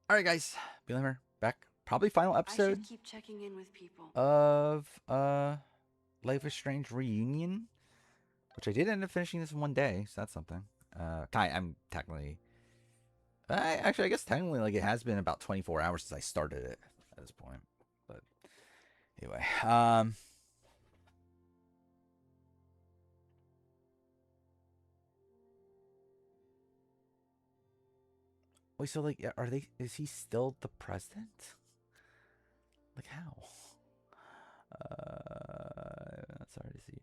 All right, guys, Beeler back. Probably final I should episode keep checking in with people. of Life is Strange reunion, which I did end up finishing this in one day, so that's something. I'm technically, I guess technically, like it has been about 24 hours since I started it at this point. But anyway, wait, so like, are they? Is he still the president? Like how? Sorry to see you.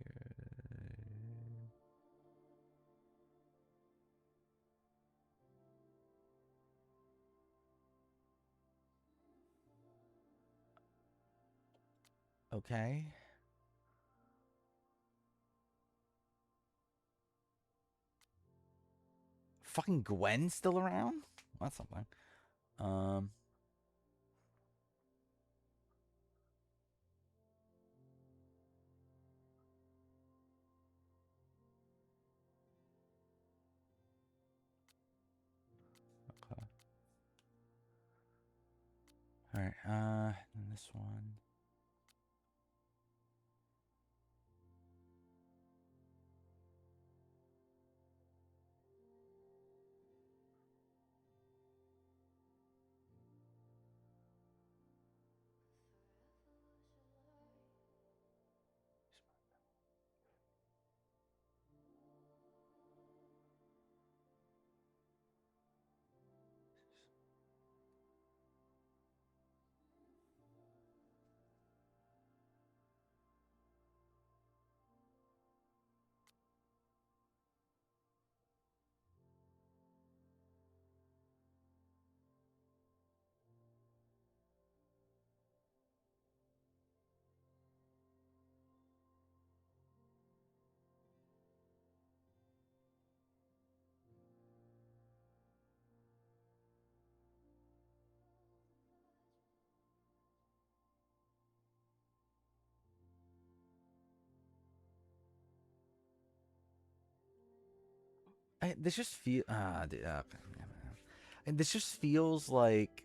Okay. Fucking Gwen's still around? That's something. Um. Okay. All right. And this one. This just feel and this just feels like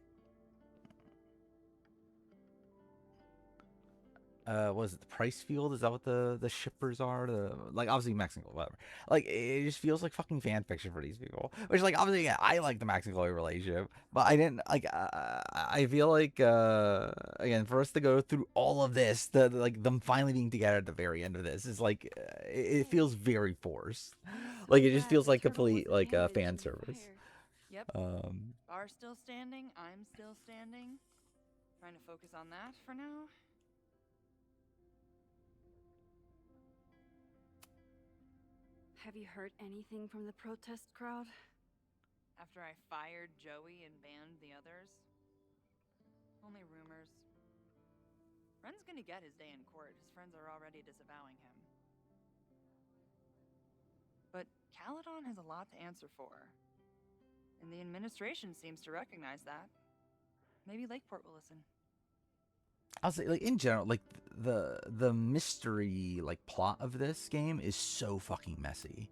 was it the price field? Is that what the shippers are? The like obviously Mexico, whatever. Like it just feels like fucking fan fiction for these people. Which like obviously yeah, I like the Max and Chloe relationship, but I didn't like. I feel like again for us to go through all of this, like them finally being together at the very end of this is like it feels very forced. I'm so Like it just glad feels the like turtle complete wasn't like damaged fan in the service. fire. Yep. Um, Bar still standing. I'm still standing. Trying to focus on that for now. Have you heard anything from the protest crowd? After I fired Joey and banned the others. Only rumors. Ren's gonna get his day in court. His friends are already disavowing him. But Caledon has a lot to answer for. And the administration seems to recognize that. Maybe Lakeport will listen. I'll say like in general, like the mystery like plot of this game is so fucking messy.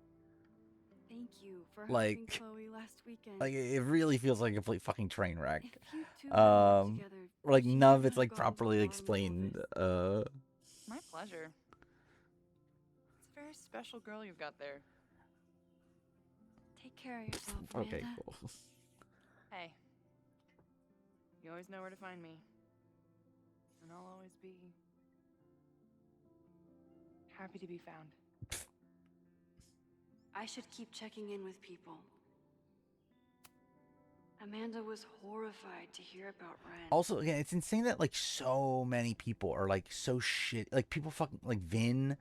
Thank you for helping Like Chloe last weekend. like it really feels like a complete fucking train wreck. If you two had worked Um, together, like she none of wouldn't it's have like gotten to the properly bottom of all explained. this. My pleasure. It's a very special girl you've got there. Take care of yourself, Amanda. Okay, cool. Hey. You always know where to find me. And I'll always be happy to be found. I should keep checking in with people. Amanda was horrified to hear about Ren. Also, again, it's insane that like so many people are like so shit. Like people fucking like Vin,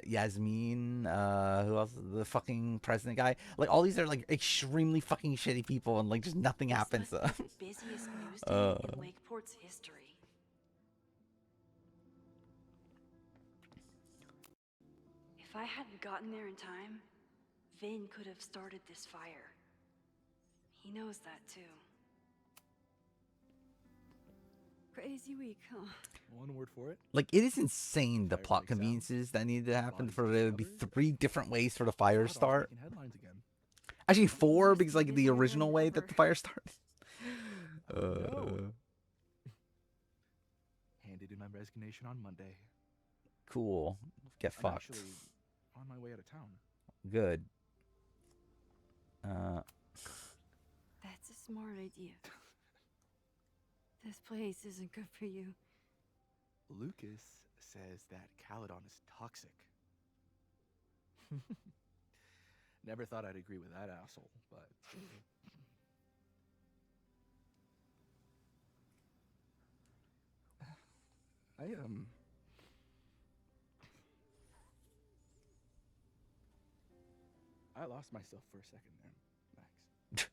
Yasmin, who else? The fucking president guy. Like all these are like extremely fucking shitty people, and like just nothing This happens to must them. be the busiest news day in Lakeport's history. If I hadn't gotten there in time, Vin could have started this fire. He knows that too. Crazy week, huh? One word for it. Like it is insane the Fire plot breaks out, conveniences that need to happen bodies for there to be discovered. 3 different ways for the fire to Caledon's start. making headlines again. Actually, 4 Seems to because be like the busier original than way ever. that the fire started. Uh, Handed in my resignation on Monday. cool. Get I'm fucked. actually on my way out of town. Good. That's a smart idea. This place isn't good for you. Lucas says that Caledon is toxic. Never thought I'd agree with that asshole, but... I lost myself for a second there, Max.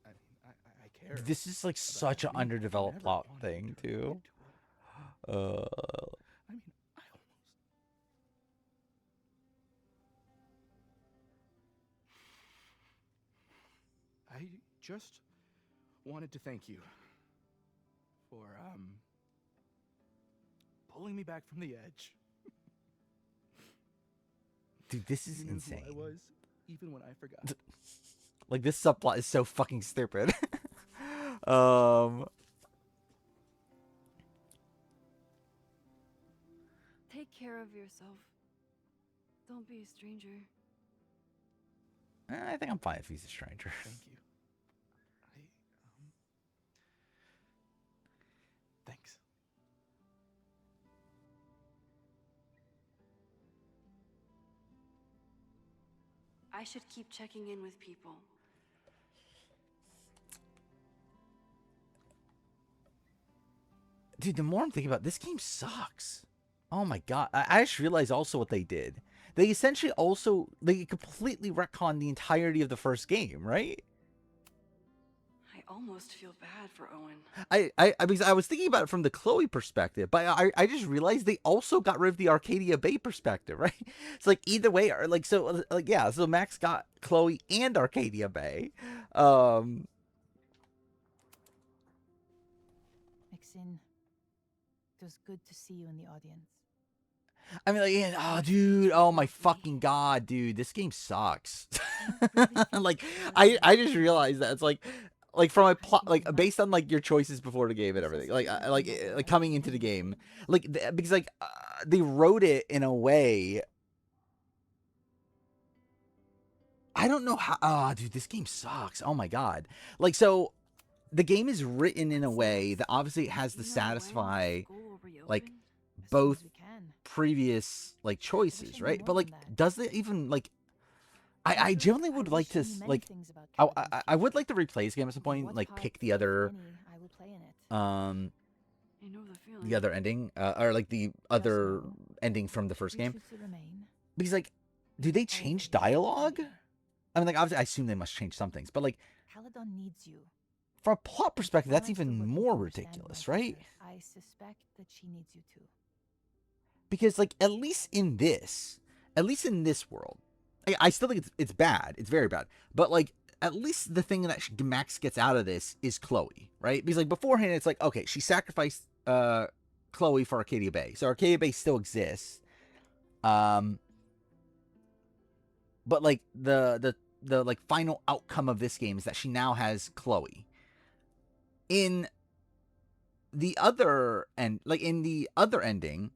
I mean, I care. This is like about such an Vin. I underdeveloped never plot wanted thing to too. admit to it. Uh, I mean, I just wanted to thank you for pulling me back from the edge. dude, this is You knew insane. who I was, even when I forgot. Like this subplot is so fucking stupid. um, Take care of yourself. Don't be a stranger. I think I'm fine if he's a stranger. Thank you. Thanks. I should keep checking in with people. Dude, the more I'm thinking about it, this game sucks. Oh my god. I just realized also what they did. They essentially also, they completely retconned the entirety of the first game, right? I almost feel bad for Owen. Because I was thinking about it from the Chloe perspective, but I just realized they also got rid of the Arcadia Bay perspective, right? It's like either way, or like, so like, yeah, so Max got Chloe and Arcadia Bay. Maxine, it was good to see you in the audience. I mean, like, yeah, oh, dude, oh my fucking god, dude, this game sucks. Like, I just realized that it's like from a plot, like based on like your choices before the game and everything, like coming into the game, like because like they wrote it in a way. I don't know how. Oh, dude, this game sucks. Oh my god, like so, the game is written in a way that obviously it has to satisfy like both previous like choices, right? But like, does it even like? I genuinely would like to like. I would like to replay this game at some point, like pick the other I know the feeling. the other ending, or like the other ending from the first game, because like, do they change dialogue? I mean, like obviously I assume they must change some things, but like Caledon needs you. from a plot perspective, that's even more ridiculous, right? I suspect that she needs you too. Because like at least in this world, I still think it's bad. It's very bad. But like at least the thing that Max gets out of this is Chloe, right? Because like beforehand, it's like, okay, she sacrificed Chloe for Arcadia Bay, so Arcadia Bay still exists. But like the like final outcome of this game is that she now has Chloe. In the other ending,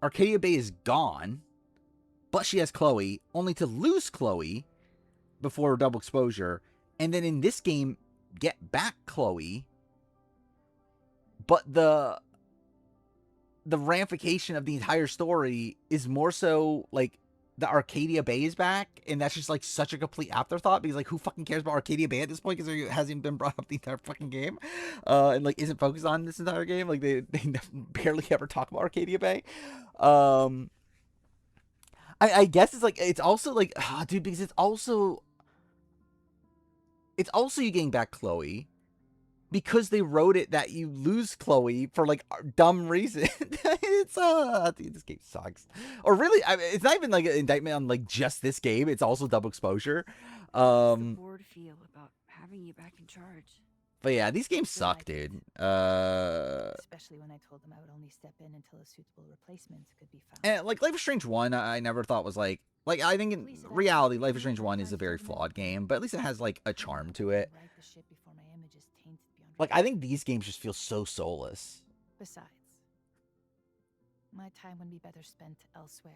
Arcadia Bay is gone, but she has Chloe, only to lose Chloe before double exposure, and then in this game get back Chloe, but the ramification of the entire story is more so like the Arcadia Bay is back, and that's just like such a complete afterthought, because like who fucking cares about Arcadia Bay at this point, because it hasn't been brought up the entire fucking game, and like isn't focused on this entire game. Like they barely ever talk about Arcadia Bay. I guess it's like, it's also like, dude, because it's also you getting back Chloe, because they wrote it that you lose Chloe for like dumb reason. It's dude, this game sucks. Or really, I mean, it's not even like an indictment on like just this game. It's also double exposure. How does the board feel about having you back in charge? But yeah, these games suck, dude. Especially when I told them I would only step in until a suitable replacement could be found. And like Life is Strange 1, I never thought was like Like, I think in Please let us reality, know Life if is you Strange need 1 my is a very fragment. flawed game, but at least it has, like, a charm to it. Right the ship before my image is tainted beyond Like, I think these games just feel so soulless. Besides, my time would be better spent elsewhere.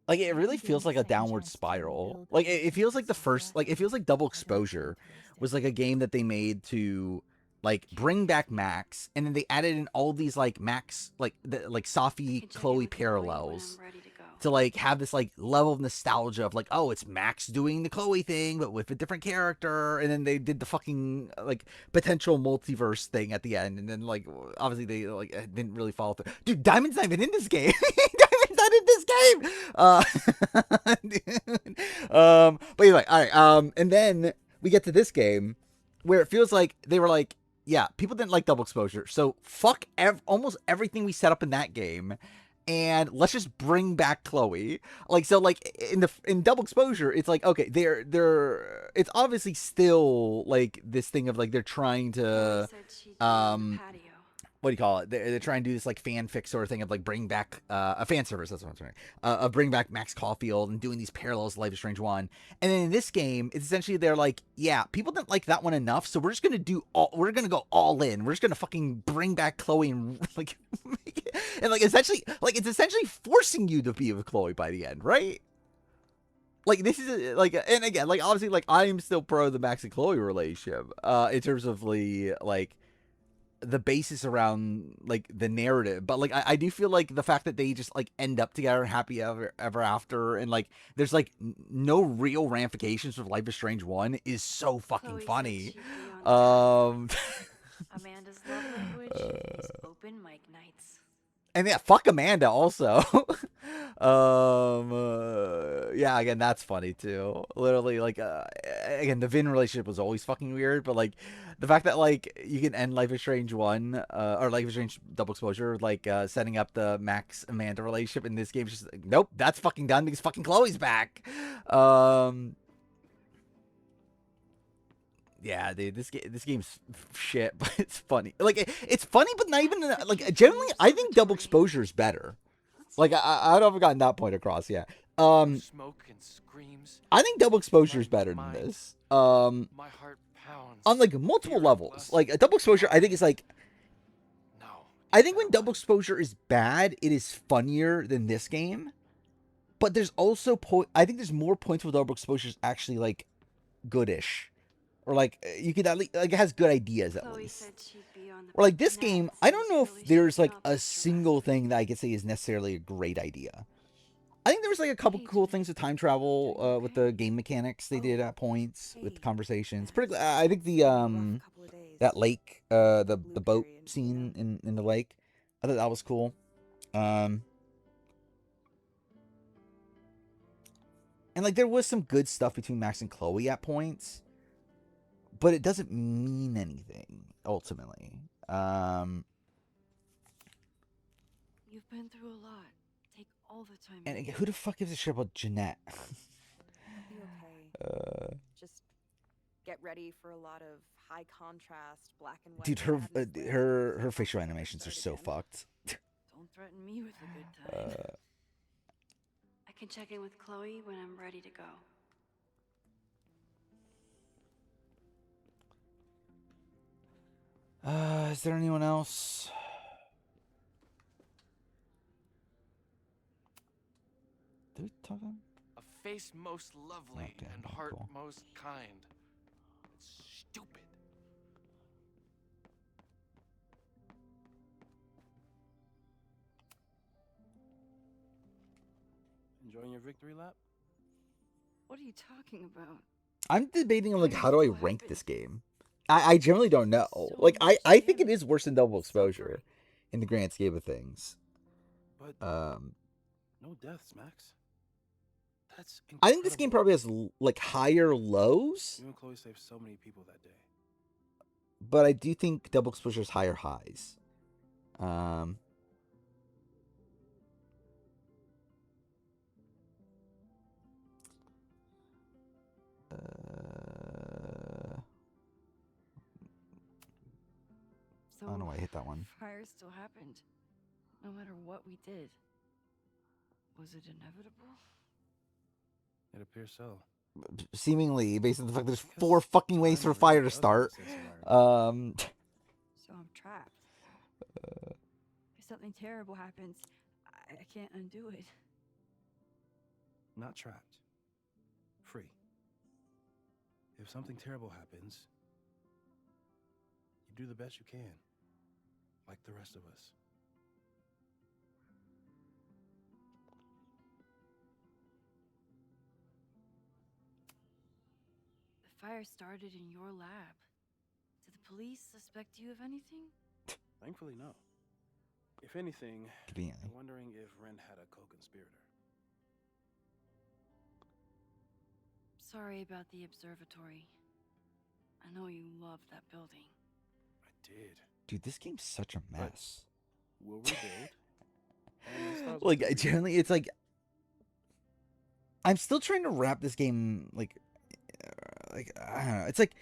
Like, it I've really been feels given like a a second downward chance to spiral. rebuild Like, a it feels like the relationship with first, Sophia. like, it feels like Double I don't want Exposure to waste was it. like a game that they made to, like, bring back Max, and then they added in all these, like, Max, like, like, I Sophie, can check in Chloe with Chloe when parallels. I'm ready to go. To like have this like level of nostalgia of like, oh, it's Max doing the Chloe thing but with a different character, and then they did the fucking like potential multiverse thing at the end, and then like obviously they like didn't really follow through. Dude, Diamond's not even in this game. Diamond's not in this game. Dude. But anyway, all right, and then we get to this game where it feels like they were like, yeah, people didn't like Double Exposure, so fuck almost everything we set up in that game, and let's just bring back Chloe. Like, so like in Double Exposure, it's like, okay, they're it's obviously still like this thing of like they're trying Chloe to said she'd be on the um patio. what do you call it? They're trying to do this like fanfic sort of thing of like bring back a fan service. That's what I'm saying. Bring back Max Caulfield and doing these parallels to Life is Strange 1. And then in this game, it's essentially they're like, yeah, people didn't like that one enough, so we're just gonna we're gonna go all in. We're just gonna fucking bring back Chloe and like, and like essentially, like it's essentially forcing you to be with Chloe by the end, right? Like this is like, and again, like obviously, like I am still pro the Max and Chloe relationship, in terms of the basis around like the narrative, but like I do feel like the fact that they just like end up together happy ever after, and like there's like no real ramifications with Life is Strange 1 is so fucking Chloe said funny. she'd be on the patio. Um Amanda's love language is open mic nights. and yeah, fuck Amanda also. Yeah, again, that's funny too. Literally, like, again, the Vin relationship was always fucking weird, but like, the fact that like you can end Life is Strange 1, or Life is Strange Double Exposure, like, setting up the Max Amanda relationship in this game, is just like, nope, that's fucking done because fucking Chloe's back. Yeah, dude, this game's shit, but it's funny. Like, it's funny, but not even like generally. I think Double Exposure is better. Like, I don't have gotten that point across yet. Smoke and screams. I think Double Exposure is better than this. My heart pounds. On like multiple Fear levels. less. Like a Double Exposure, I think is like. No. I think when Double Exposure is bad, it is funnier than this game. But there's also I think there's more points where Double Exposure is actually like goodish, or like you could at least like it has good ideas at Chloe least. said she'd be on the Or like this Nat game, I don't seems know really if there's like shaken up a after single last thing that I could say is necessarily a great idea. I think there was like a couple cool things with time travel, with the game mechanics they did at points with conversations. Pretty, I think the that lake, the boat scene in the lake, I thought that was cool. And like there was some good stuff between Max and Chloe at points, but it doesn't mean anything ultimately. You've been through a lot. Take all the time. And you again, need. who the fuck gives a shit about Jeanette? Be okay. Just get ready for a lot of high contrast, black and white. Dude, her madness later her because her the facial conflict animations are started so again. fucked. Don't threaten me with a good time. I can check in with Chloe when I'm ready to go. Is there anyone else? Did we talk about? A face most lovely Okay, and heart cool. most kind. It's stupid. Enjoying your victory lap? What are you talking about? I'm debating on like Why how do I does what rank happened? this game. I generally don't know. So Like much I think it damage, is worse than Double suffering. Exposure in the grand scheme of things. But no deaths, Max. That's incredible. I think this game probably has like higher lows, You and Chloe saved so many people that day. but I do think Double Exposure has higher highs. So I don't know why I hit that one. Fire still happened, no matter what we did. Was it inevitable? It appears so. Seemingly, based on the fact there's Because 4 fucking ways time for a really fire to does start. make sense in our So I'm trapped. If something terrible happens, I can't undo it. Not trapped. Free. If something terrible happens, you do the best you can. Like the rest of us. The fire started in your lab. Did the police suspect you of anything? Thankfully, no. If anything, Conveniently. I'm wondering if Ren had a co-conspirator. Sorry about the observatory. I know you love that building. I did. Dude, this game's such a But- mess. We'll rebuild. And as far as we Like, can rebuild- generally, it's like I'm still trying to wrap this game like I don't know. It's like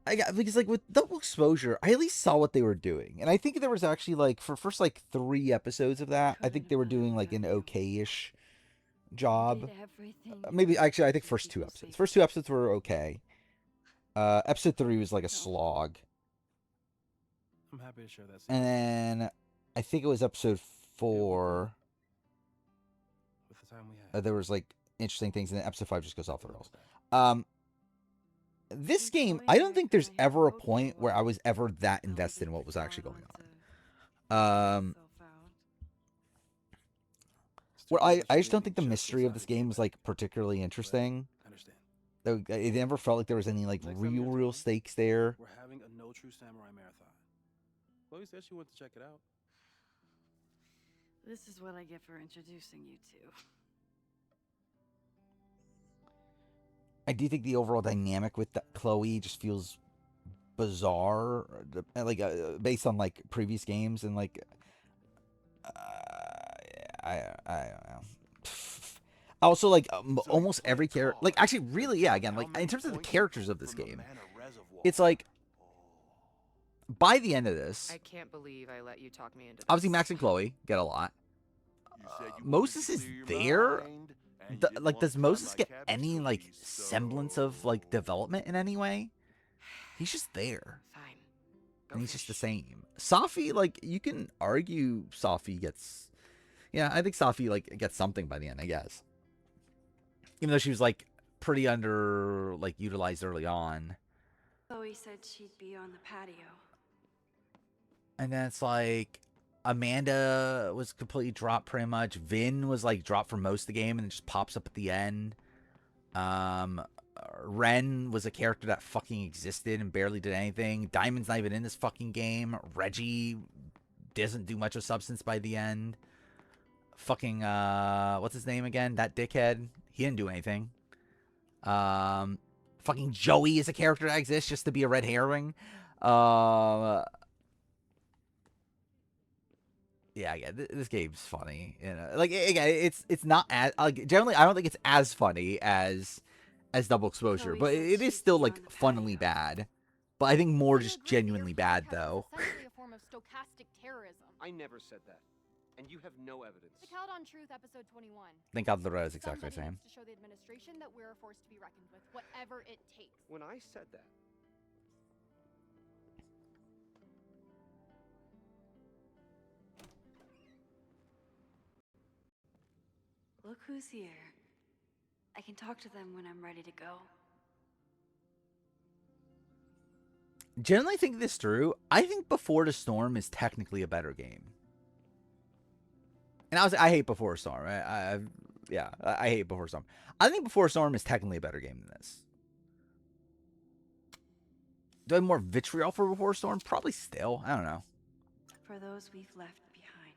because like with Double Exposure, I at least saw what they were doing, and I think there was actually like for first like 3 episodes of that, I think they were doing like an okay-ish job. You did everything you Maybe could actually, I to think keep first 2 people episodes. safe. First 2 episodes were okay. Episode 3 was like a No. slog, I'm happy to share that. and secret then I think it was episode 4. with the time we had. There was like interesting things, and then episode 5 just goes off the What rails. was that? This Enjoy game, I don't it, think there's and I ever a hope point you where I will. was ever that Tell invested in them what was to actually go going on on. to yourself out. It's too Where I bad just don't streaming think the just mystery of decided this to get game was back. like particularly interesting. I understand. It never felt like there was any like Next time you're in real town, stakes there. We're having a No True Samurai marathon. Chloe said she wanted to check it out. This is what I get for introducing you to. I do think the overall dynamic with Chloe just feels bizarre, like based on like previous games and like I don't know. Also, like almost every character, like actually, really, yeah. Again, like in terms of the characters of this game, it's like by the end of this, I can't believe I let you talk me into this. obviously Max and Chloe get a lot. Moses is there. Like, does Moses get any like semblance of like development in any way? He's just there, Fine. Go and he's just the fish. same. Safi, like you can argue Safi gets, yeah, I think Safi like gets something by the end, I guess. Even though she was like pretty under like utilized early on, Chloe said she'd be on the patio. and then it's like Amanda was completely dropped pretty much. Vin was like dropped for most of the game and then just pops up at the end. Ren was a character that fucking existed and barely did anything. Diamond's not even in this fucking game. Reggie doesn't do much of substance by the end. Fucking what's his name again? That dickhead. He didn't do anything. Fucking Joey is a character that exists just to be a red herring. Yeah, this game's funny. You know, like again, it's not as like generally I don't think it's as funny as Double Exposure, Chloe but said it is she'd still be like on the funnily patio. bad. But I think more Do you just agree that your genuinely bad podcast though. is essentially a form of stochastic terrorism? I never said that. And you have no evidence. The Caldon Truth, episode 21. Think out the road is exactly the Somebody same. needs to show the administration that we're a force to be reckoned with, whatever it takes. When I said that, Look who's here. I can talk to them when I'm ready to go. Generally think this through. I think Before the Storm is technically a better game. And I hate Before Storm. I hate Before Storm. I think Before Storm is technically a better game than this. Do I have more vitriol for Before Storm? Probably still. I don't know. For those we've left behind.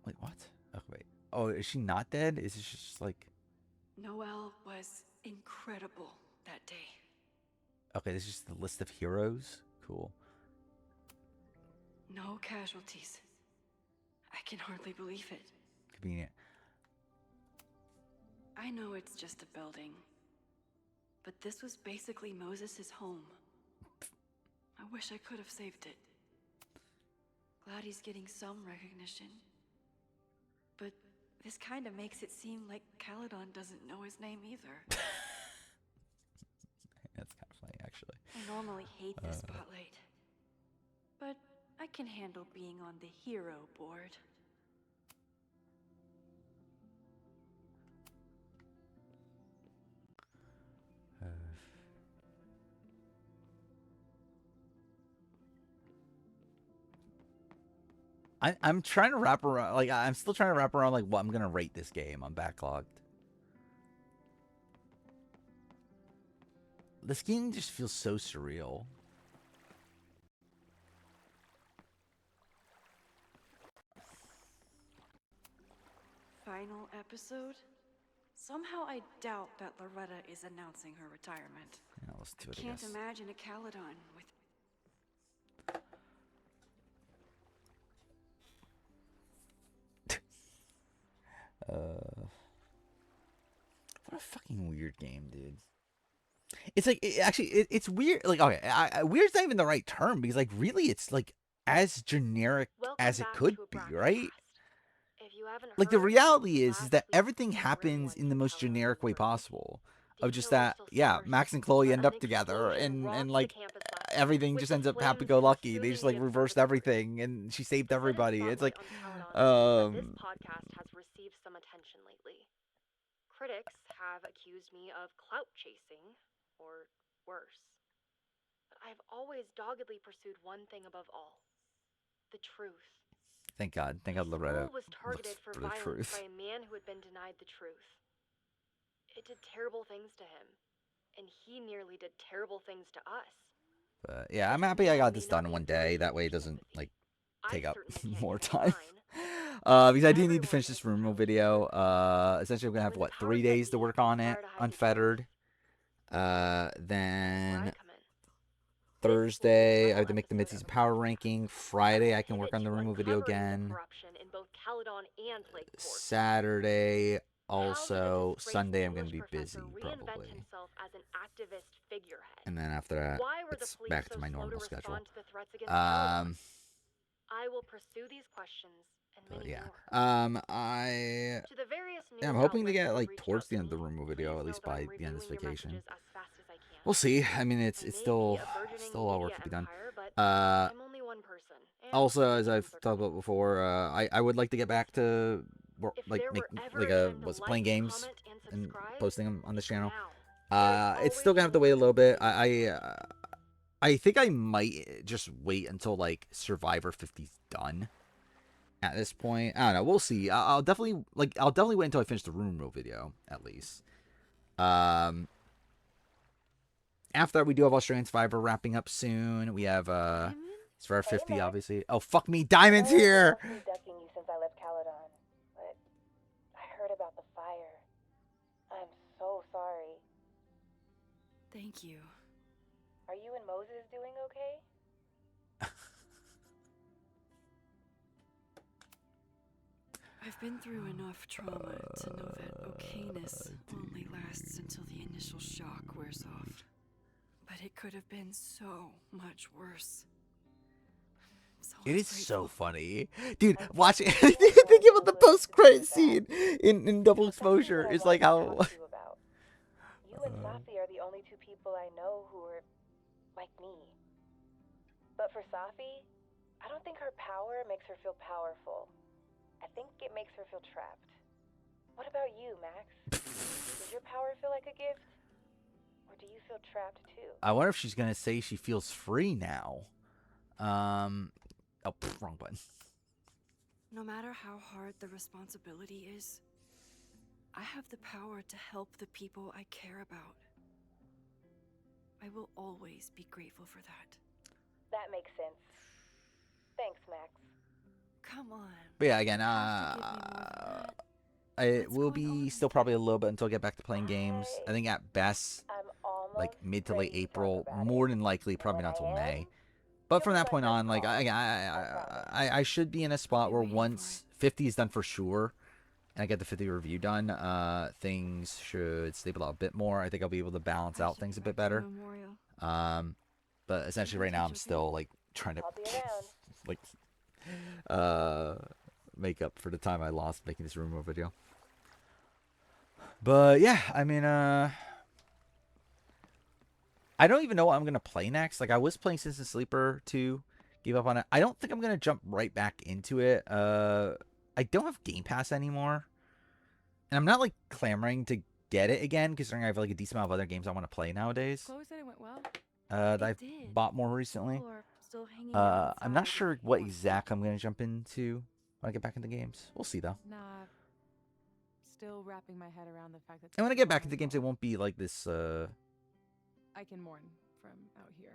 Wait, what? Oh, wait. Oh, is she not dead? Is it just like... Noelle was incredible that day. Okay, this is just the list of heroes? Cool. No casualties. I can hardly believe it. Convenient. I know it's just a building, but this was basically Moses' home. I wish I could have saved it. Glad he's getting some recognition. But This kind of makes it seem like Caledon doesn't know his name either. That's kind of funny, actually. I normally hate the spotlight, but I can handle being on the hero board. I'm trying to wrap around, like, I'm still trying to wrap around, like, what I'm gonna rate this game. I'm backlogged. This game just feels so surreal. Final episode? Somehow I doubt that Loretta is announcing her retirement. Yeah, let's do I it, I can't guess. imagine a Caledon with... What a fucking weird game, dude. It's like, it's weird. Like, okay, weird's not even the right term, because, like, really, it's like as generic as it could be, right? Like, the reality is that everything happens in the most generic way possible. Of just that, yeah, Max and Chloe end up together, and like, everything just ends up happy-go-lucky. They just, like, reversed everything, and she saved everybody. It's like, This podcast has received some attention lately. Critics have accused me of clout chasing, or worse. But I've always doggedly pursued one thing above all: the truth. Thank God, Loretta School was targeted for looks for the violence truth. by a man who had been denied the truth. It did terrible things to him, and he nearly did terrible things to us. But yeah, I'm happy I got this done in one day. That way it doesn't, like, take up more time. Because I do need to finish this Rumo video. Essentially, I'm gonna have, what, 3 days to work on it, unfettered. Then Thursday, I have to make the mid-season power ranking. Friday, I can work on the Rumo video again. Saturday, also. Sunday, I'm gonna be busy, probably. And then after that, it's back to my normal schedule. I will pursue these questions and many Yeah. more. I'm I'm hoping to get, like, towards the end of the Rumo video, at least by the end of this vacation. We'll see. I mean, it's still a lot of work to be done. I'm only one person. Also, as I've talked about before, I would like to get back to, like, make, like, playing games and posting them on this channel. It's still gonna have to wait a little bit. I think I might just wait until, like, Survivor 50's done. At this point, I don't know. We'll see. I'll definitely wait until I finish the Rumo video, at least. After that, we do have Australian Survivor wrapping up soon. We have Survivor 50, obviously. Oh, fuck me, Diamond's here. I've been ducking you since I left Caledon, but I heard about the fire. I'm so sorry. Thank you. Are you and Moses doing okay? I've been through enough trauma to know that okayness only lasts until the initial shock wears off. But it could have been so much worse. It is so funny. Dude, watch it. Think about the post-credit scene in Double Exposure. It's like how... You and Safi are the only two people I know who are like me. But for Safi, I don't think her power makes her feel powerful. I think it makes her feel trapped. What about you, Max? Does your power feel like a gift? Or do you feel trapped too? I wonder if she's going to say she feels free now. Oh, wrong button. No matter how hard the responsibility is, I have the power to help the people I care about. I will always be grateful for that. That makes sense. Thanks, Max. Come on. But yeah, again, I will be still probably a little bit until I get back to playing games. I think at best, like mid to late April, more than likely, probably not till May. But from that point on, like I should be in a spot where once 50 is done for sure, and I get the 50 review done, things should stable out a bit more. I think I'll be able to balance out things a bit better. But essentially right now I'm still like trying to like make up for the time I lost making this rumor video. But yeah, I mean, I don't even know what I'm gonna play next. Like I was playing Citizen Sleeper 2, gave up on it. I don't think I'm gonna jump right back into it. I don't have Game Pass anymore, and I'm not like clamoring to get it again, considering I have like a decent amount of other games I want to play nowadays. Chloe said it went well. That I've bought more recently. People are still hanging out I'm not outside sure if you what want. exact I'm gonna jump into when I get back into games. We'll see though. Nah. Still wrapping my head around the fact that. And when I get back into games, it won't be like this I can mourn from out here.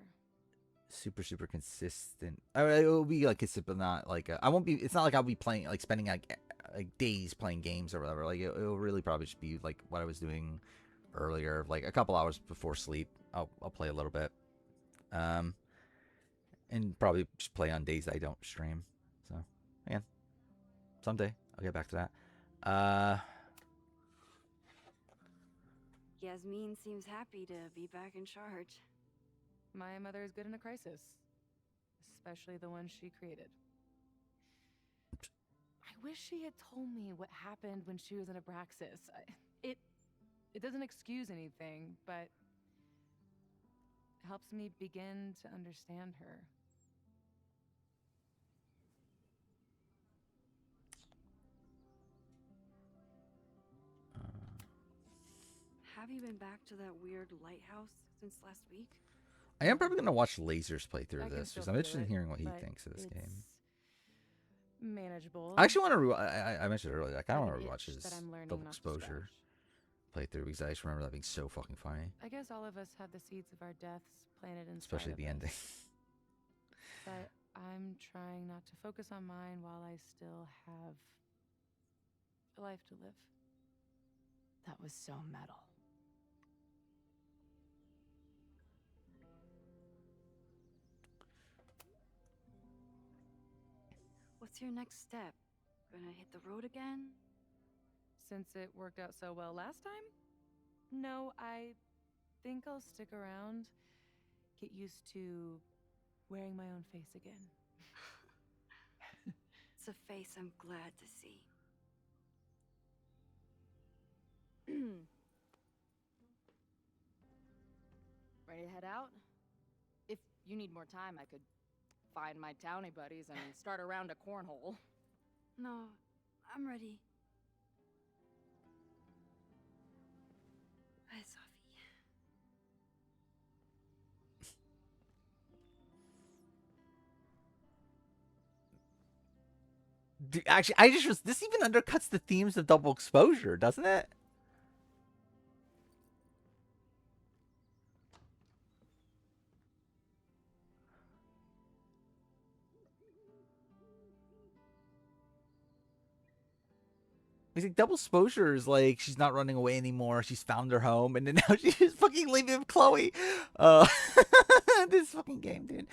super consistent. It will be like consistent, but not like I won't be. It's not like I'll be playing like spending like days playing games or whatever. Like it'll really probably just be like what I was doing earlier, like a couple hours before sleep. I'll play a little bit, and probably just play on days I don't stream. So yeah, someday I'll get back to that. Yasmin seems happy to be back in charge. My mother is good in a crisis, especially the one she created. I wish she had told me what happened when she was in Abraxas. It doesn't excuse anything, but helps me begin to understand her. Have you been back to that weird lighthouse since last week? I am probably gonna watch Lasers play through I can this still because I'm do interested in it, hearing what he but thinks of this it's game. Manageable. I actually want to. I mentioned it earlier. I kind of Like want an to rewatch itch his that I'm learning Double not to Exposure playthrough because I just remember that being so fucking funny, I guess all of us have the seeds of our deaths planted inside especially of the us. ending. But I'm trying not to focus on mine while I still have a life to live. That was so metal. What's your next step? Gonna hit the road again? Since it worked out so well last time? No, I think I'll stick around, get used to wearing my own face again. It's a face I'm glad to see. Ready to head out? If you need more time, I could find my townie buddies and start a round of cornhole. No, I'm ready. Hi, Sophie. Dude, actually, this even undercuts the themes of Double Exposure, doesn't it? It's like Double Exposure is like she's not running away anymore. She's found her home, and then now she's just fucking leaving with Chloe. This fucking game, dude.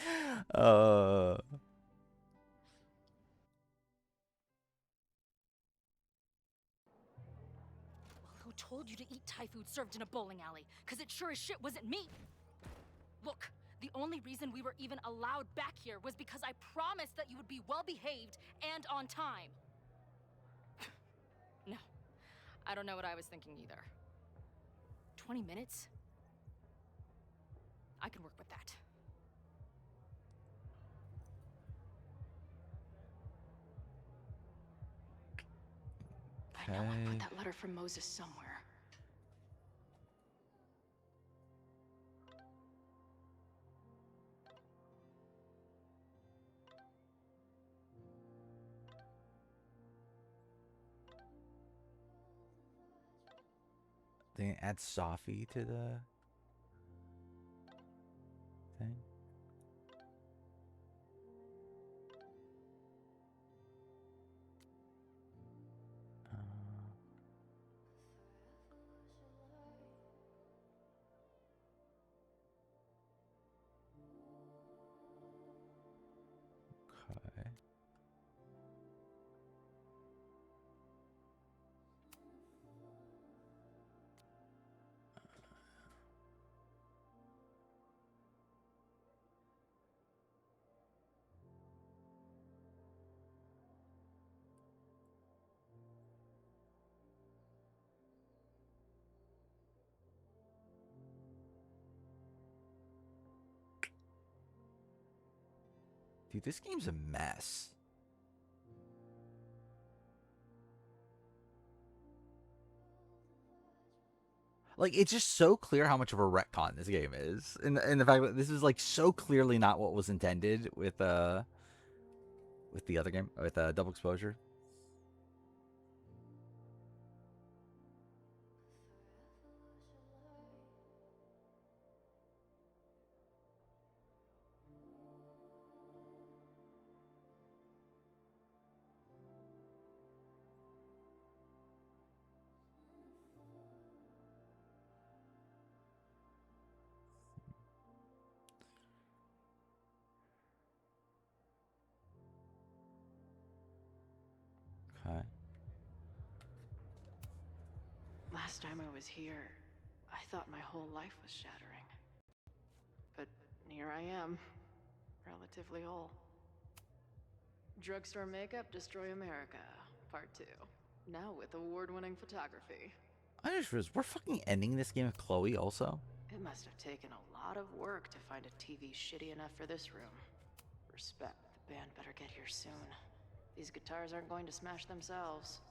Who told you to eat Thai food served in a bowling alley? Cause it sure as shit wasn't me. Look, the only reason we were even allowed back here was because I promised that you would be well behaved and on time. No, I don't know what I was thinking either. 20 minutes? I can work with that. I know I put that letter from Moses somewhere. They add Sophie to the thing. Okay. Dude, this game's a mess. Like, it's just so clear how much of a retcon this game is. And the fact that this is, like, so clearly not what was intended with the other game, with Double Exposure. Okay. Last time I was here, I thought my whole life was shattering. But here I am, relatively whole. Drugstore Makeup Destroy America, Part 2. Now with award-winning photography. I just realized we're fucking ending this game with Chloe also. It must have taken a lot of work to find a TV shitty enough for this room. Respect, the band better get here soon. These guitars aren't going to smash themselves.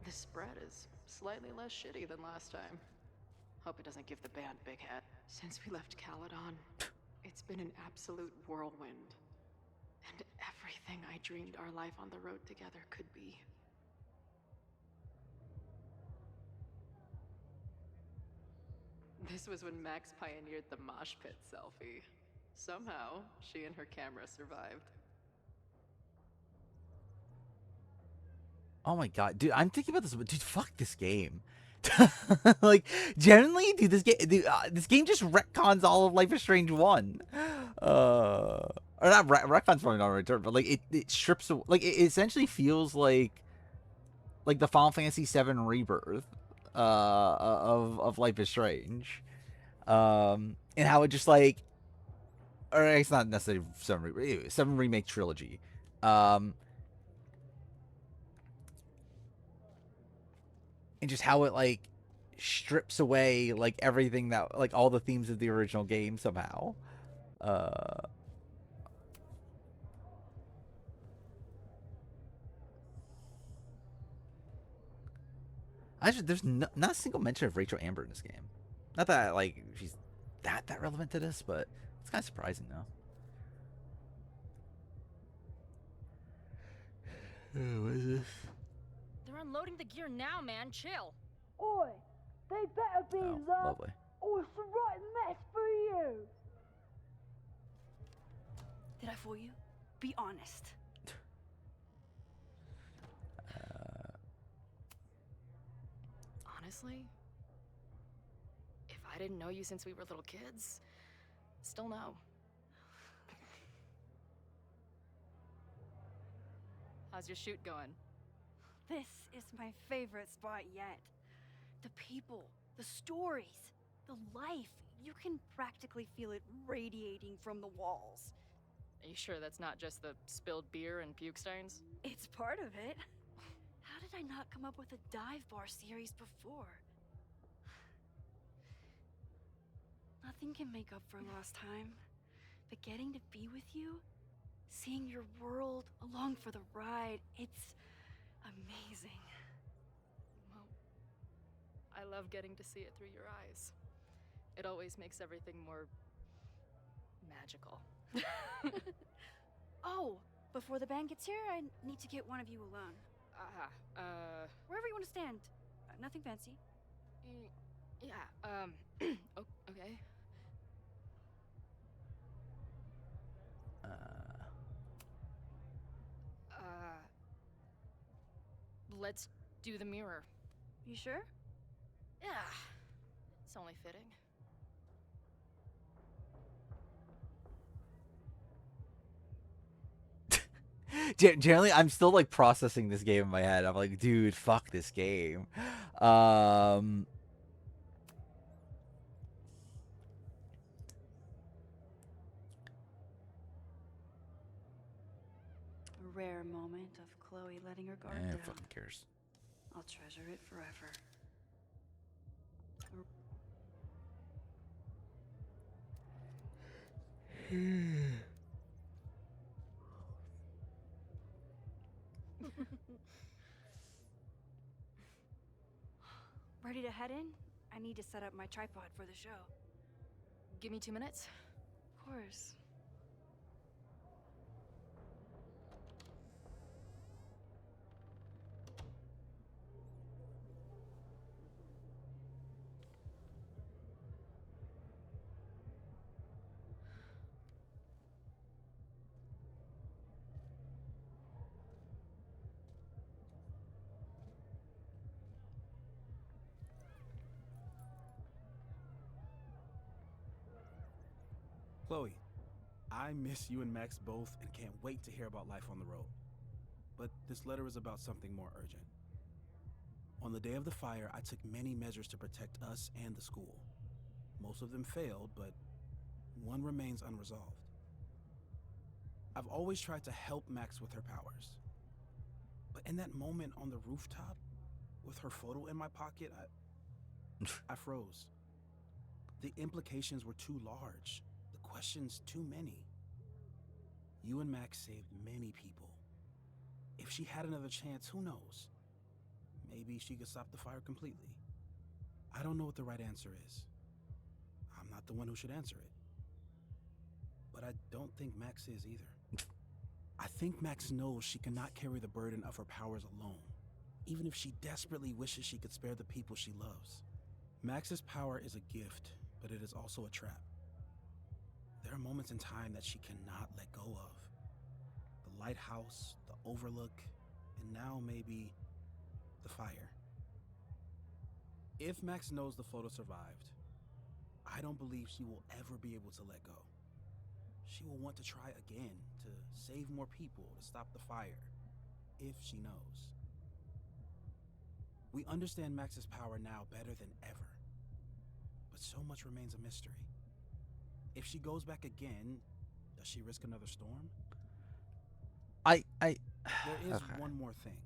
This spread is slightly less shitty than last time. Hope it doesn't give the band big head. Since we left Caledon, it's been an absolute whirlwind. And everything I dreamed our life on the road together could be. This was when Max pioneered the mosh pit selfie. Somehow, she and her camera survived. Oh my god, dude! I'm thinking about this, but dude, fuck this game. Like, generally, dude, this game just retcons all of Life is Strange 1. Or not retcons probably not a return, but like it strips like it essentially feels like the Final Fantasy VII Rebirth of Life is Strange, and how it just like, or it's not necessarily Seven Remake Trilogy. And just how it like strips away like everything that like all the themes of the original game somehow. Actually, there's not a single mention of Rachel Amber in this game. Not that like she's that relevant to this, but it's kind of surprising though. What is this? They're unloading the gear now, man. Chill. Oi, they better be Oh, love, lovely. or it's the right mess for you. Did I fool you? Be honest. Honestly, if I didn't know you since we were little kids, still no. How's your shoot going? This is my favorite spot yet. The people, the stories, the life. You can practically feel it radiating from the walls. Are you sure that's not just the spilled beer and puke stains? It's part of it. How did I not come up with a dive bar series before? Nothing can make up for lost time, but getting to be with you, seeing your world along for the ride, it's amazing. Well, I love getting to see it through your eyes. It always makes everything more magical. Oh, before the band gets here, I need to get one of you alone. Wherever you want to stand. Nothing fancy. Yeah, okay. Let's do the mirror. You sure? Yeah. It's only fitting. Generally, I'm still like processing this game in my head. I'm like, dude, fuck this game. A rare moment of Chloe letting her guard down. Fucking cares. I'll treasure it forever. Ready to head in? I need to set up my tripod for the show. Give me 2 minutes. Of course. Chloe, I miss you and Max both and can't wait to hear about life on the road. But this letter is about something more urgent. On the day of the fire, I took many measures to protect us and the school. Most of them failed, but one remains unresolved. I've always tried to help Max with her powers. But in that moment on the rooftop, with her photo in my pocket, I froze. The implications were too large. Questions too many. You and Max saved many people. If she had another chance, who knows? Maybe she could stop the fire completely. I don't know what the right answer is. I'm not the one who should answer it. But I don't think Max is either. I think Max knows she cannot carry the burden of her powers alone, even if she desperately wishes she could spare the people she loves. Max's power is a gift, but it is also a trap. There are moments in time that she cannot let go of. The lighthouse, the overlook, and now maybe the fire. If Max knows the photo survived, I don't believe she will ever be able to let go. She will want to try again, to save more people, to stop the fire, if she knows. We understand Max's power now better than ever, but so much remains a mystery. If she goes back again, does she risk another storm? There is okay. one more thing.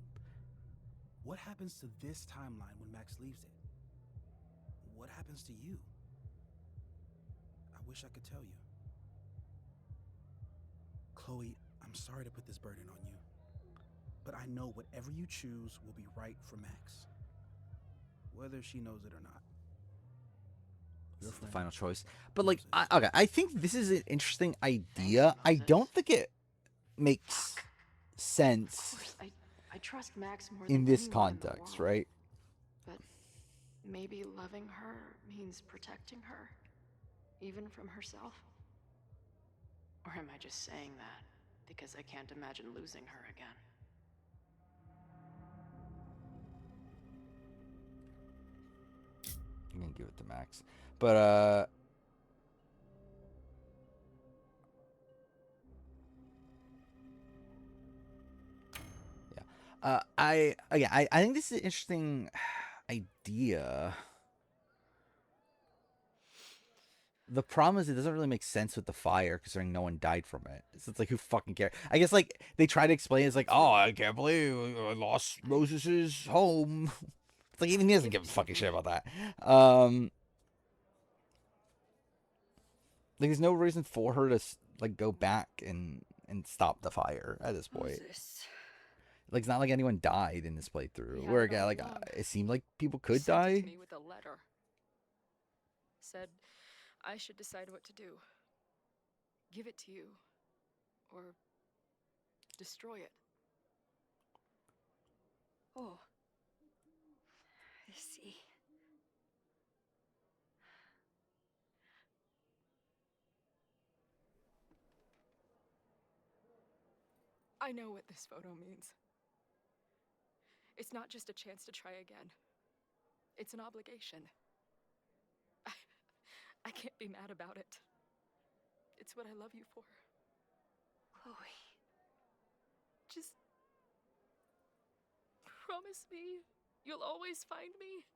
What happens to this timeline when Max leaves it? What happens to you? I wish I could tell you. Chloe, I'm sorry to put this burden on you, but I know whatever you choose will be right for Max, whether she knows it or not. This is the final choice. But like, okay, I think this is an interesting idea. I don't think it makes sense I trust Max more in than this anyone in the context, world. right? But maybe loving her means protecting her, even from herself. Or am I just saying that because I can't imagine losing her again? I'm gonna give it to Max, but I think this is an interesting idea. The problem is it doesn't really make sense with the fire, considering no one died from it. So it's like, who fucking cares? I guess like they try to explain it's like, oh, I can't believe I lost Moses's home. It's like even he doesn't give a fucking shit about that. Like there's no reason for her to like go back and stop the fire at this point. Like it's not like anyone died in this playthrough. Where again, like it seemed like people could Sent it die. to me with a letter. Said I should decide what to do. Give it to you, or destroy it. Oh. I see. I know what this photo means. It's not just a chance to try again. It's an obligation. I can't be mad about it. It's what I love you for. Chloe. Just promise me you'll always find me.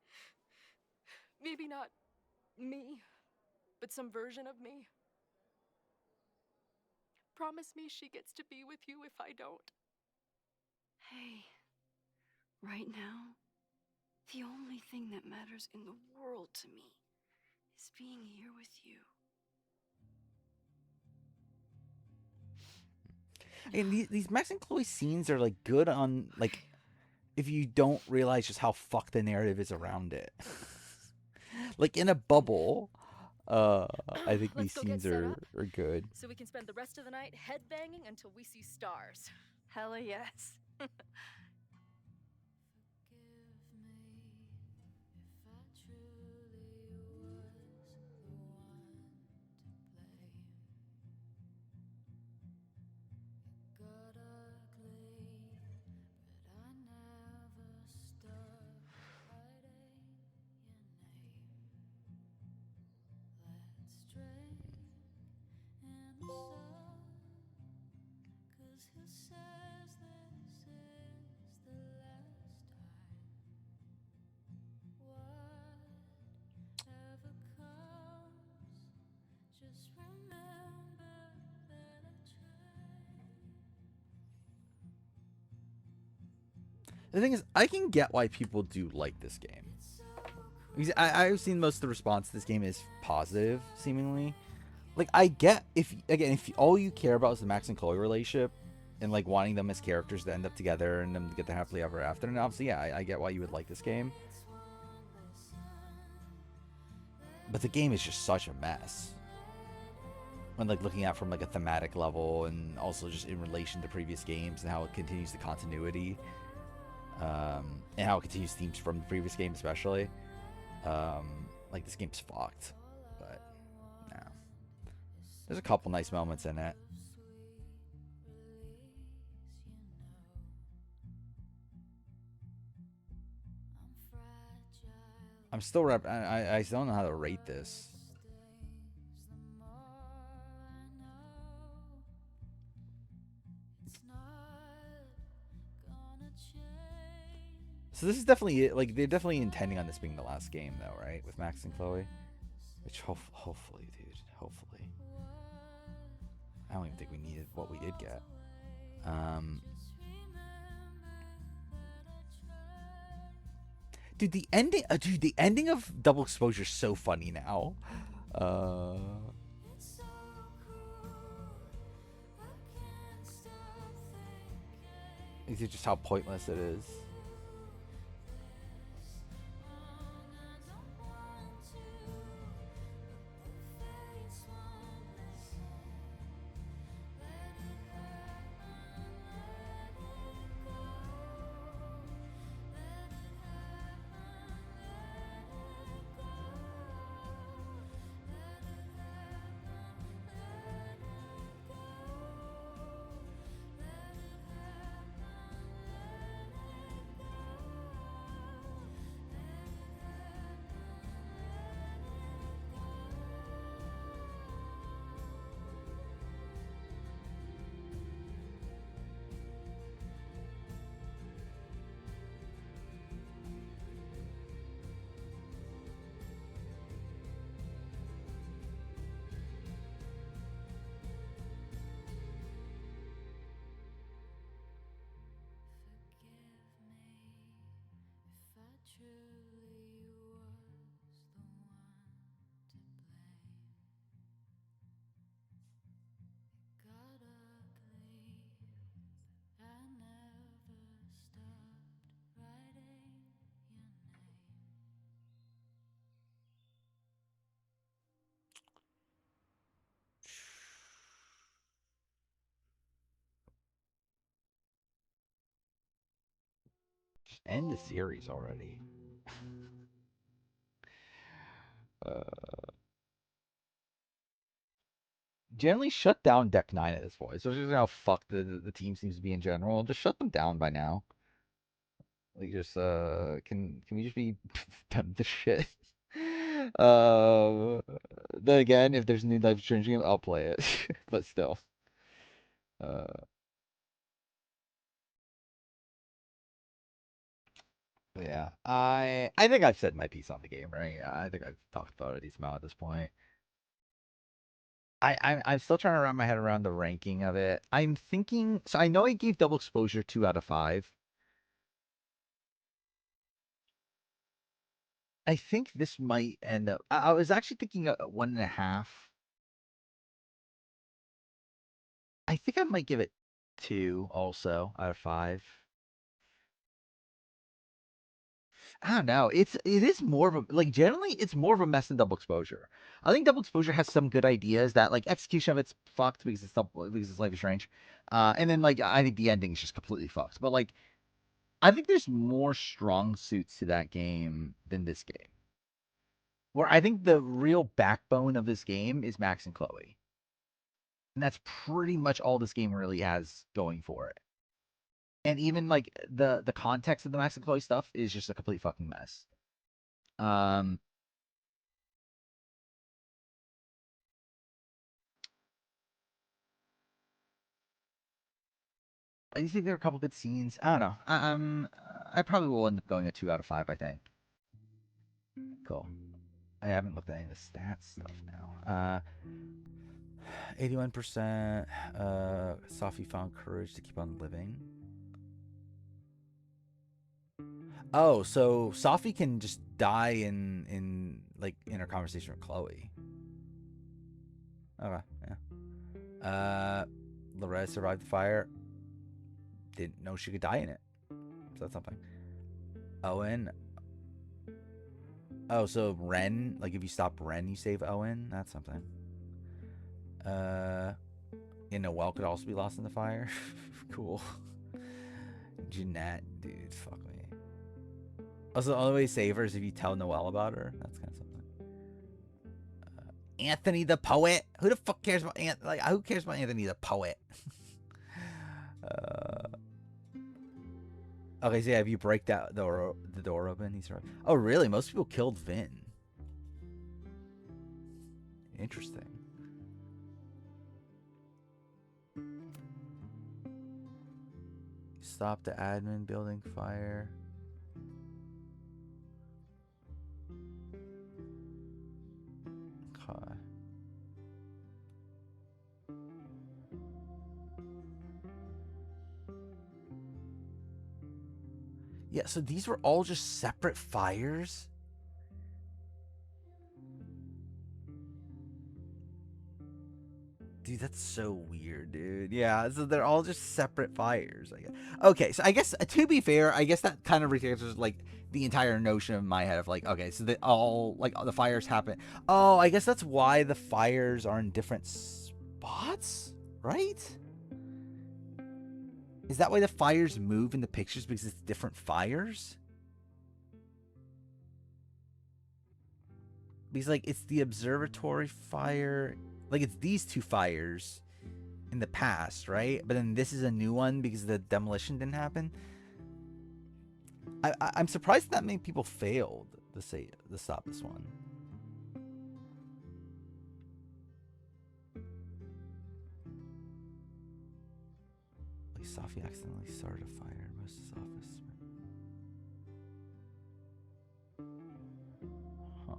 Maybe not me, but some version of me. Promise me she gets to be with you if I don't. Hey, right now, the only thing that matters in the world to me is being here with you. And these Max and Chloe scenes are like good on like if you don't realize just how fucked the narrative is around it. Like in a bubble, I think these Let's go get scenes set are up, good. so we can spend the rest of the night headbanging until we see stars. Hella yes. The thing is, I can get why people do like this game. Because I've seen most of the response to this game is positive, seemingly. Like, I get, if all you care about is the Max and Chloe relationship, and, like, wanting them as characters to end up together and them to get their happily ever after, and obviously, yeah, I get why you would like this game. But the game is just such a mess. When, like, looking at it from, like, a thematic level, and also just in relation to previous games, and how it continues the continuity. And how it continues themes from the previous game, especially. Like, this game's fucked. But, no. There's a couple nice moments in it. I'm still I still don't know how to rate this. So this is definitely, like, they're definitely intending on this being the last game, though, right? With Max and Chloe? Which, hopefully, dude. Hopefully. I don't even think we needed what we did get. Dude, the ending of Double Exposure is so funny now. Is it just how pointless it is? Just end the series already. Generally shut down Deck 9 at this point. So just how fucked the team seems to be in general. Just shut them down by now. Like, just, can we just be done with this shit? Then again, if there's a new Life Strange game, I'll play it. But still. Yeah. I think I've said my piece on the game, right? I think I've talked about it a decent amount at this point. I'm still trying to wrap my head around the ranking of it. I'm thinking, so I know I gave Double Exposure 2 out of 5. I think this might end up. I was actually thinking 1.5. I think I might give it 2 also out of 5. I don't know. It is more of a, like, generally it's more of a mess than Double Exposure. I think Double Exposure has some good ideas that, like, execution of it's fucked because it's Life is Strange, and then like I think the ending is just completely fucked. But like I think there's more strong suits to that game than this game. Where I think the real backbone of this game is Max and Chloe, and that's pretty much all this game really has going for it. And even like the context of the Max and Chloe stuff is just a complete fucking mess. I do think there are a couple good scenes. I don't know. I probably will end up going a 2 out of 5. I think. Cool. I haven't looked at any of the stats stuff now. 81%. Safi found courage to keep on living. Oh, so Safi can just die in her conversation with Chloe. Okay, yeah. Loretta survived the fire. Didn't know she could die in it. So that's something. Owen. Oh, so Ren, like if you stop Ren, you save Owen. That's something. Noelle could also be lost in the fire. Cool. Jeanette, dude, fuck me. Also, the only way to save her is if you tell Noelle about her. That's kind of something. Anthony the poet. Who the fuck cares about who cares about Anthony the poet? Okay, so yeah, if you break the door open, he's right. Oh, really? Most people killed Vin. Interesting. Stop the admin building fire. Okay. Yeah, so these were all just separate fires? Dude, that's so weird, dude. Yeah, so they're all just separate fires, I guess. Okay, so I guess, to be fair, I guess that kind of rejects, like, the entire notion of my head of, like, okay, so they all, like, the fires happen. Oh, I guess that's why the fires are in different spots, right? Is that why the fires move in the pictures? Because it's different fires? Because, like, it's the observatory fire. Like, it's these two fires in the past, right? But then this is a new one because the demolition didn't happen. I'm surprised that many people failed to stop this one. Safi accidentally started a fire in Rose's office. Huh.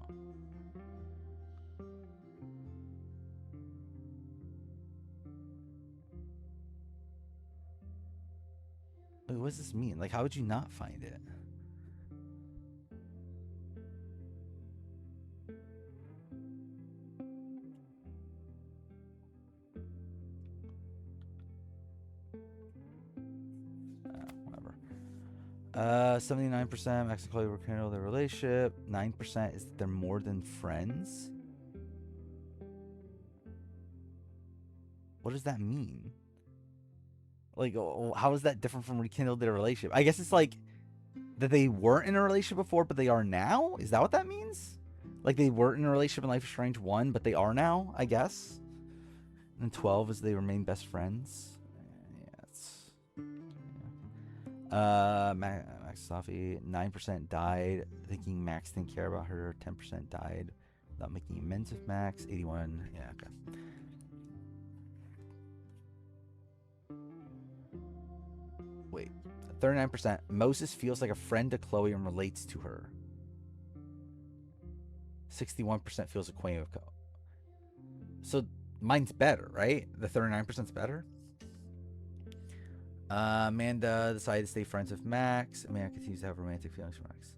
Wait, what does this mean? Like, how would you not find it? Whatever. 79% Max and Chloe rekindle their relationship. 9% is that they're more than friends. What does that mean? Like, how is that different from rekindled their relationship? I guess it's like that they weren't in a relationship before, but they are now? Is that what that means? Like, they weren't in a relationship in Life is Strange 1, but they are now, I guess? And 12 is they remain best friends. Max Safi, 9% died thinking Max didn't care about her. 10% died without making amends with Max. 81, yeah, okay. Wait, 39%. Moses feels like a friend to Chloe and relates to her. 61% feels acquainted with Chloe. So mine's better, right? The 39%'s better. Amanda decided to stay friends with Max. Amanda continues to have romantic feelings for Max.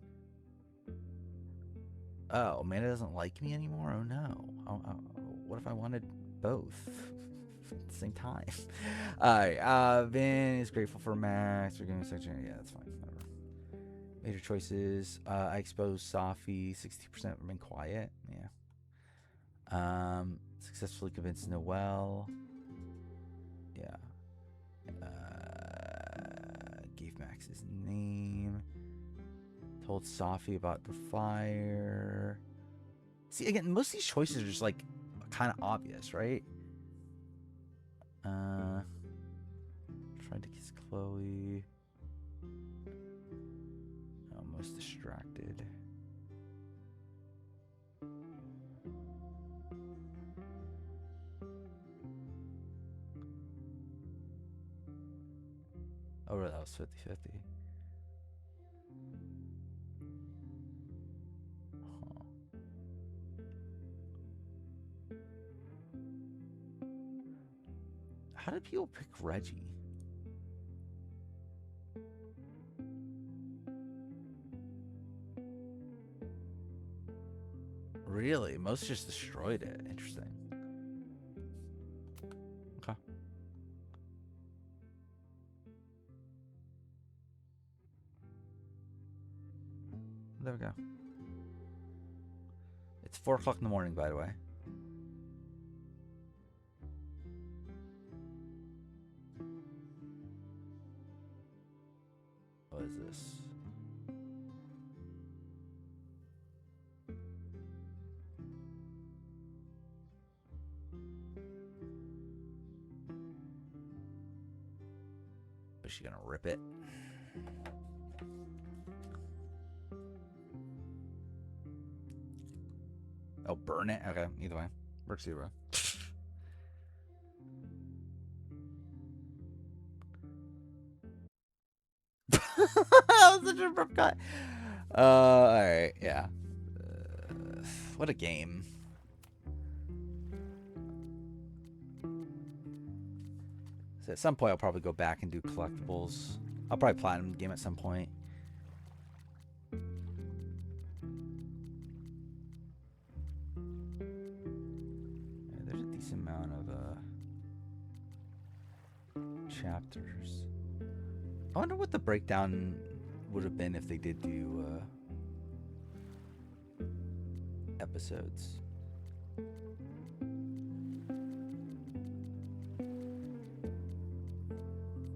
Oh, Amanda doesn't like me anymore? Oh no. What if I wanted both at the same time? Alright, Vin is grateful for Max. We're giving section. Yeah, that's fine. Whatever. Major choices. I exposed Safi. 60% remain quiet. Yeah. Successfully convinced Noel. Yeah. Gave Max his name. Told Safi about the fire. See, again, most of these choices are just like kind of obvious, right? Tried to kiss Chloe. Almost distracted. Oh, really? That was 50-50. Huh. How did people pick Reggie? Really? Most just destroyed it. Interesting. Okay. There we go. It's 4 o'clock in the morning, by the way. What is this? Is she gonna rip it? Oh, burn it? Okay, either way. Works either way. That was such a abrupt cut. Alright, yeah. What a game. So at some point, I'll probably go back and do collectibles. I'll probably platinum the game at some point. Yeah, there's a decent amount of chapters. I wonder what the breakdown would have been if they did do episodes.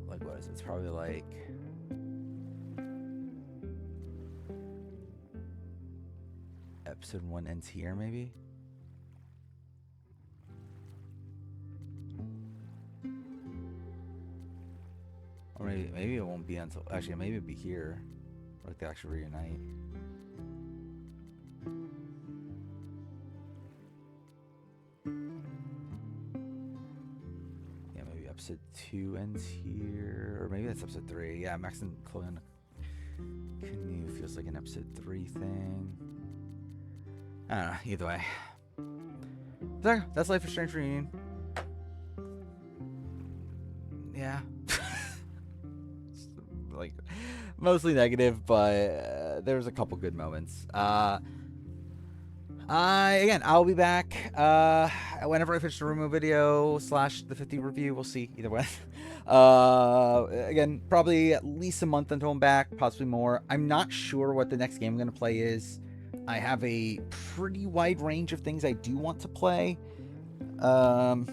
Like, what is it? It's probably like episode 1 ends here, maybe? Or maybe it won't be until... Actually, maybe it'll be here. Like, they actually reunite. Yeah, maybe episode 2 ends here. Or maybe that's episode 3. Yeah, Max and Chloe on the canoe feels like an episode 3 thing. I don't know. Either way. There, that's Life is Strange Reunion. Yeah. Like, mostly negative, but there was a couple good moments. Again, I'll be back whenever I finish the Rumo video / the 50 review. We'll see either way. Again, probably at least a month until I'm back, possibly more. I'm not sure what the next game I'm going to play is. I have a pretty wide range of things I do want to play. But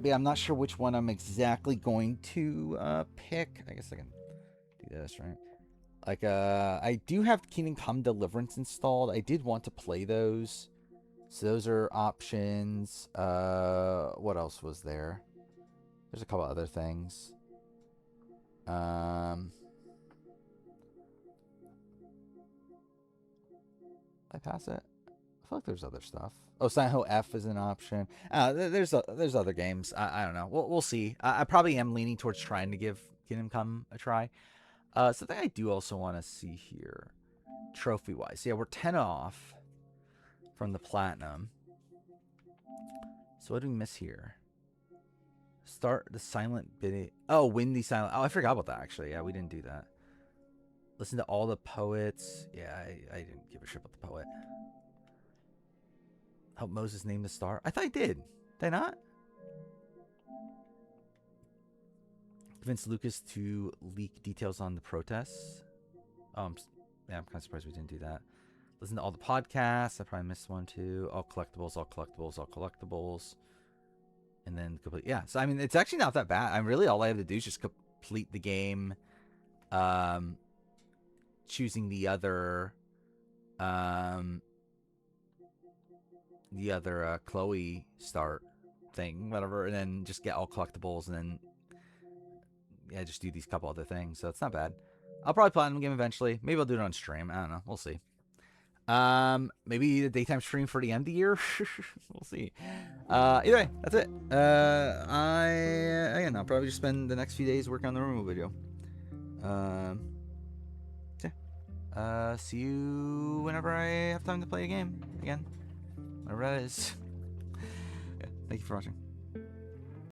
yeah, I'm not sure which one I'm exactly going to pick. I guess I can do this, right? Like, I do have Kingdom Come Deliverance installed. I did want to play those. So those are options. What else was there? There's a couple other things. I pass it? I feel like there's other stuff. Oh, Silent Hill F is an option. There's other games. I don't know. We'll see. I probably am leaning towards trying to give Kingdom Come a try. Something I do also want to see here, trophy-wise. Yeah, we're 10 off from the platinum. So what do we miss here? Start the silent bit. Oh, Windy Silent. Oh, I forgot about that, actually. Yeah, we didn't do that. Listen to all the poets. Yeah, I didn't give a shit about the poet. Help Moses name the star. I thought I did. Did I not? convince Lucas to leak details on the protests. Yeah, I'm kind of surprised we didn't do that. Listen to all the podcasts. I probably missed one too. All collectibles, all collectibles, all collectibles. And then complete. Yeah, so I mean, it's actually not that bad. All I have to do is just complete the game. Choosing the other Chloe start thing, whatever, and then just get all collectibles, and then yeah, just do these couple other things. So it's not bad. I'll probably platinum the game eventually. Maybe I'll do it on stream. I don't know. We'll see. Maybe the daytime stream for the end of the year. We'll see. Either way, that's it. I'll probably just spend the next few days working on the removal video. See you whenever I have time to play a game again. Whatever that is. Yeah, thank you for watching.